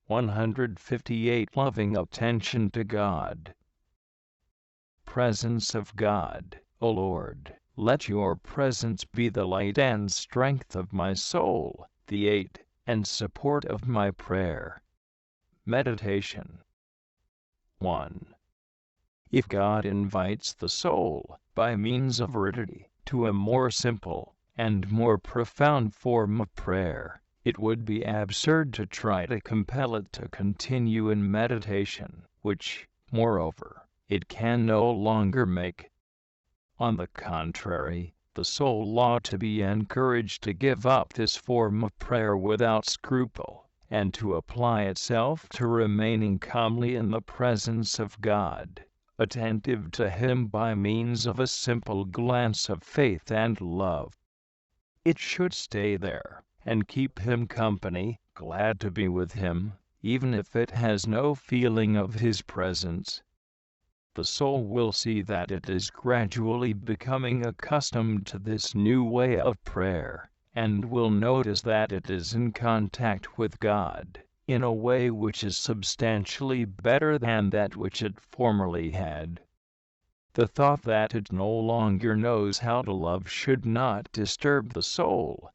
158 Loving attention to God. Presence of God. O Lord, let your presence be the light and strength of my soul, the aid and support of my prayer. Meditation. 1. If God invites the soul, by means of Rosary, to a more simple and more profound form of prayer, it would be absurd to try to compel it to continue in meditation, which, moreover, it can no longer make. On the contrary, the soul ought to be encouraged to give up this form of prayer without scruple, and to apply itself to remaining calmly in the presence of God, attentive to Him by means of a simple glance of faith and love. It should stay there, and keep Him company, glad to be with Him, even if it has no feeling of His presence. The soul will see that it is gradually becoming accustomed to this new way of prayer, and will notice that it is in contact with God, in a way which is substantially better than that which it formerly had. The thought that it no longer knows how to love should not disturb the soul.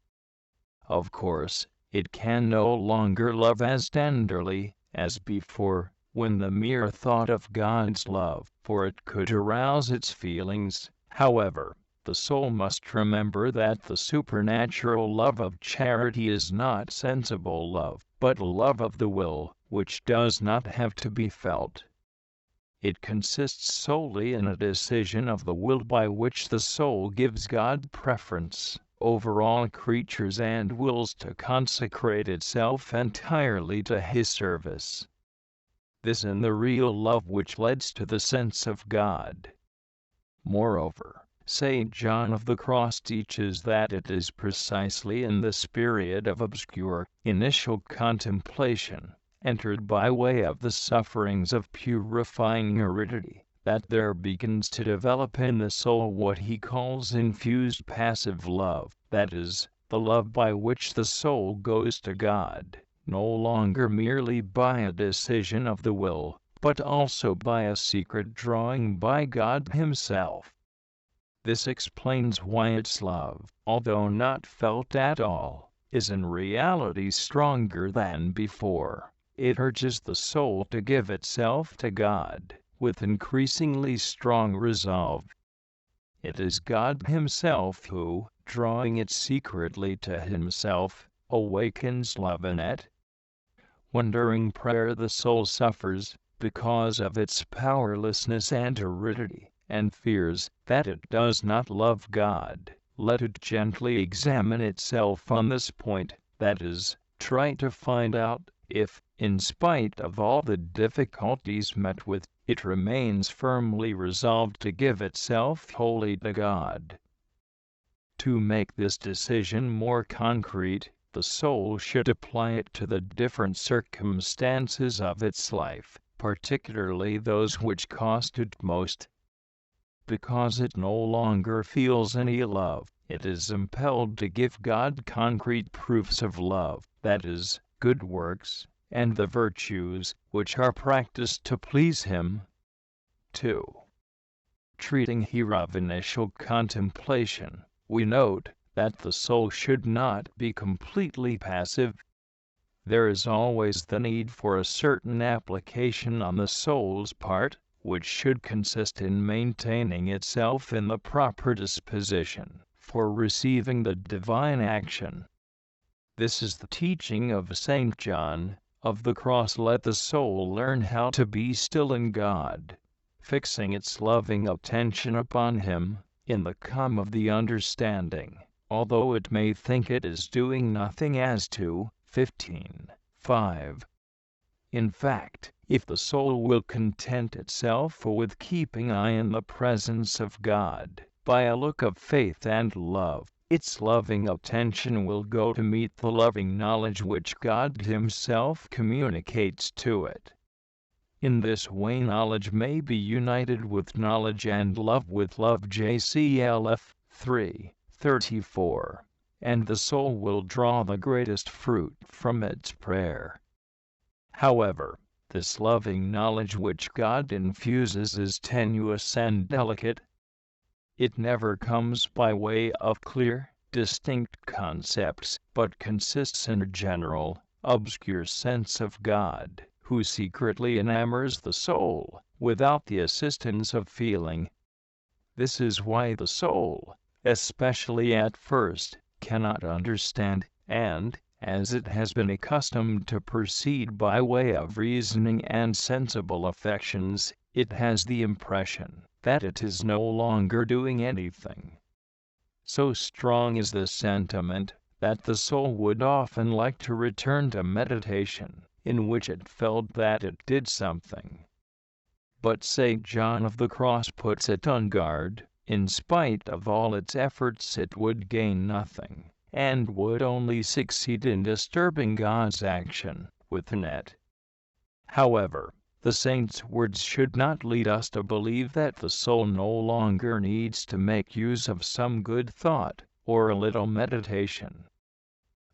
Of course, it can no longer love as tenderly as before, when the mere thought of God's love for it could arouse its feelings. However, the soul must remember that the supernatural love of charity is not sensible love, but love of the will, which does not have to be felt. It consists solely in a decision of the will by which the soul gives God preference over all creatures and wills to consecrate itself entirely to His service. This is the real love which leads to the sense of God. Moreover, St. John of the Cross teaches that it is precisely in this period of obscure, initial contemplation, entered by way of the sufferings of purifying aridity, that there begins to develop in the soul what he calls infused passive love, that is, the love by which the soul goes to God, no longer merely by a decision of the will, but also by a secret drawing by God Himself. This explains why its love, although not felt at all, is in reality stronger than before. It urges the soul to give itself to God, with increasingly strong resolve. It is God Himself who, drawing it secretly to Himself, awakens love in it. When during prayer the soul suffers, because of its powerlessness and aridity, and fears that it does not love God, let it gently examine itself on this point, that is, try to find out if, in spite of all the difficulties met with, it remains firmly resolved to give itself wholly to God. To make this decision more concrete, the soul should apply it to the different circumstances of its life, particularly those which cost it most. Because it no longer feels any love, it is impelled to give God concrete proofs of love, that is, good works, and the virtues, which are practiced to please Him. 2. Treating here of initial contemplation, we note that the soul should not be completely passive. There is always the need for a certain application on the soul's part, which should consist in maintaining itself in the proper disposition for receiving the divine action. This is the teaching of St. John of the Cross. Let the soul learn how to be still in God, fixing its loving attention upon Him, in the calm of the understanding, although it may think it is doing nothing, as to 15:5. In fact, if the soul will content itself with keeping eye in the presence of God, by a look of faith and love, its loving attention will go to meet the loving knowledge which God Himself communicates to it. In this way knowledge may be united with knowledge and love with love. JCLF 3:34, and the soul will draw the greatest fruit from its prayer. However, this loving knowledge which God infuses is tenuous and delicate. It never comes by way of clear, distinct concepts, but consists in a general, obscure sense of God, who secretly enamors the soul, without the assistance of feeling. This is why the soul, especially at first, cannot understand, and, as it has been accustomed to proceed by way of reasoning and sensible affections, it has the impression that it is no longer doing anything. So strong is this sentiment, that the soul would often like to return to meditation, in which it felt that it did something. But St. John of the Cross puts it on guard. In spite of all its efforts it would gain nothing, and would only succeed in disturbing God's action within it. However, the saint's words should not lead us to believe that the soul no longer needs to make use of some good thought, or a little meditation.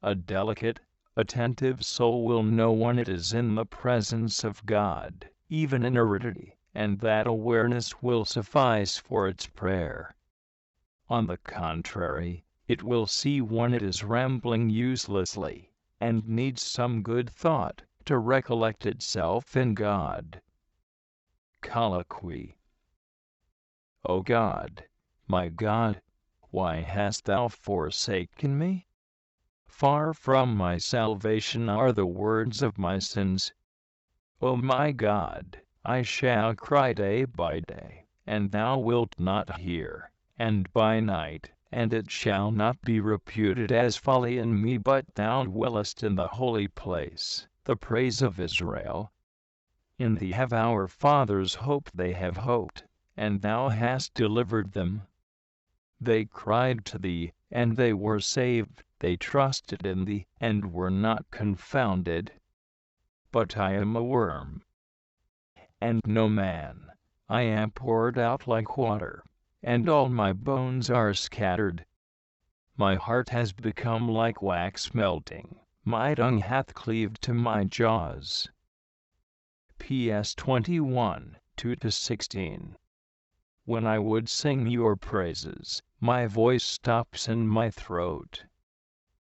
A delicate, attentive soul will know when it is in the presence of God, even in aridity, and that awareness will suffice for its prayer. On the contrary, it will see when it is rambling uselessly, and needs some good thought to recollect itself in God. Colloquy. O God, my God, why hast thou forsaken me? Far from my salvation are the words of my sins. O my God, I shall cry day by day, and thou wilt not hear, and by night, and it shall not be reputed as folly in me, but thou dwellest in the holy place, the praise of Israel. In thee have our fathers hoped, they have hoped, and thou hast delivered them. They cried to thee, and they were saved, they trusted in thee, and were not confounded. But I am a worm, and no man, I am poured out like water, and all my bones are scattered. My heart has become like wax melting, my tongue hath cleaved to my jaws. PS 21, 2-16. When I would sing your praises, my voice stops in my throat.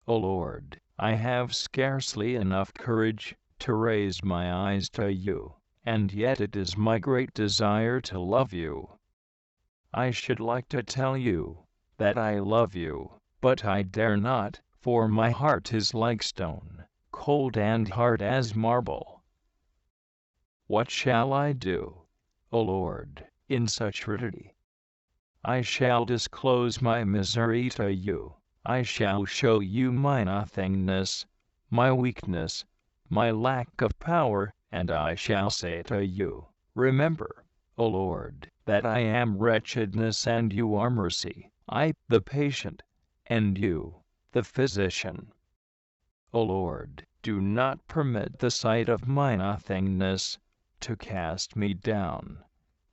O Lord, I have scarcely enough courage to raise my eyes to you, and yet it is my great desire to love you. I should like to tell you that I love you, but I dare not, for my heart is like stone, cold and hard as marble. What shall I do, O Lord, in such aridity? I shall disclose my misery to you, I shall show you my nothingness, my weakness, my lack of power, and I shall say to you, remember, O Lord, that I am wretchedness and you are mercy, I, the patient, and you, the physician. O Lord, do not permit the sight of my nothingness to cast me down,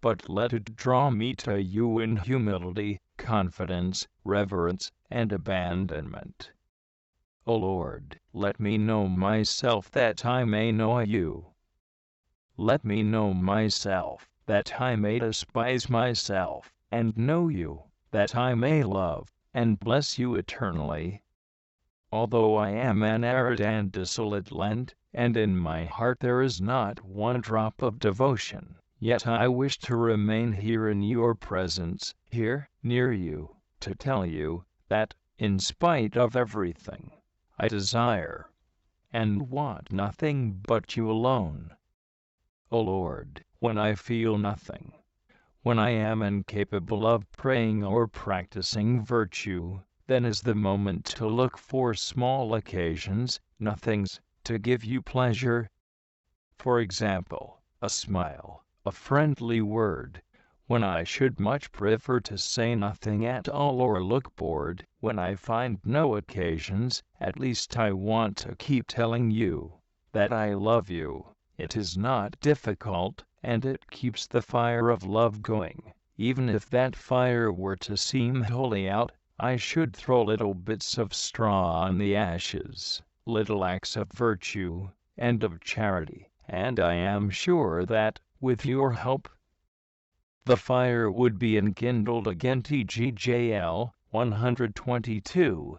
but let it draw me to you in humility, confidence, reverence, and abandonment. O Lord, let me know myself that I may know you. Let me know myself, that I may despise myself, and know you, that I may love and bless you eternally. Although I am an arid and desolate land, and in my heart there is not one drop of devotion, yet I wish to remain here in your presence, here, near you, to tell you that, in spite of everything, I desire and want nothing but you alone. O Lord, when I feel nothing, when I am incapable of praying or practicing virtue, then is the moment to look for small occasions, nothings, to give you pleasure. For example, a smile, a friendly word, when I should much prefer to say nothing at all or look bored. When I find no occasions, at least I want to keep telling you that I love you. It is not difficult, and it keeps the fire of love going. Even if that fire were to seem wholly out, I should throw little bits of straw on the ashes, little acts of virtue and of charity, and I am sure that, with your help, the fire would be enkindled again. TGJL 122